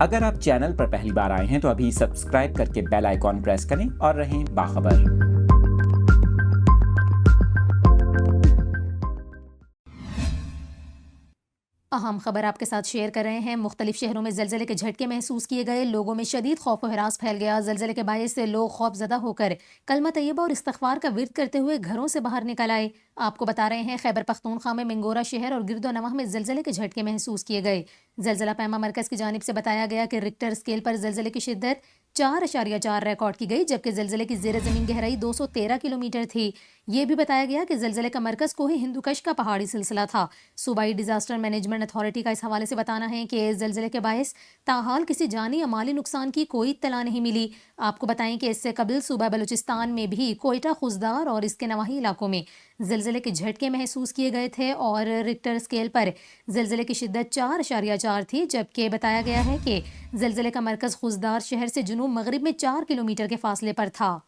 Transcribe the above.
اگر آپ چینل پر پہلی بار آئے ہیں تو ابھی سبسکرائب کر کے بیل آئیکن پریس کریں اور رہیں باخبر۔ اہم خبر آپ کے ساتھ شیئر کر رہے ہیں۔ مختلف شہروں میں زلزلے کے جھٹکے محسوس کیے گئے، لوگوں میں شدید خوف و ہراس پھیل گیا۔ زلزلے کے باعث سے لوگ خوف زدہ ہو کر کلمہ طیبہ اور استغفار کا ورد کرتے ہوئے گھروں سے باہر نکل آئے۔ آپ کو بتا رہے ہیں خیبر پختونخوا میں منگورہ شہر اور گرد و نواح میں زلزلے کے جھٹکے محسوس کیے گئے۔ زلزلہ پیما مرکز کی جانب سے بتایا گیا کہ رکٹر اسکیل پر زلزلے کی شدت 4.4 ریکارڈ کی گئی، جبکہ زلزلے کی زیر زمین گہرائی 213 کلومیٹر تھی۔ یہ بھی بتایا گیا کہ زلزلے کا مرکز کوہ ہندوکش کا پہاڑی سلسلہ تھا۔ صوبائی ڈیزاسٹر مینجمنٹ اتھارٹی کا اس حوالے سے بتانا ہے کہ زلزلے کے باعث تاحال کسی جانی یا مالی نقصان کی کوئی اطلاع نہیں ملی۔ آپ کو بتائیں کہ اس سے قبل صوبہ بلوچستان میں بھی کوئٹہ، خوزدار اور اس کے نواحی علاقوں میں زلزلے کے جھٹکے محسوس کیے گئے تھے اور رکٹر اسکیل پر زلزلے کی شدت 4.4 تھی، جبکہ بتایا گیا ہے کہ زلزلے کا مرکز خوزدار شہر سے جنوب مغرب میں 4 کلومیٹر کے فاصلے پر تھا۔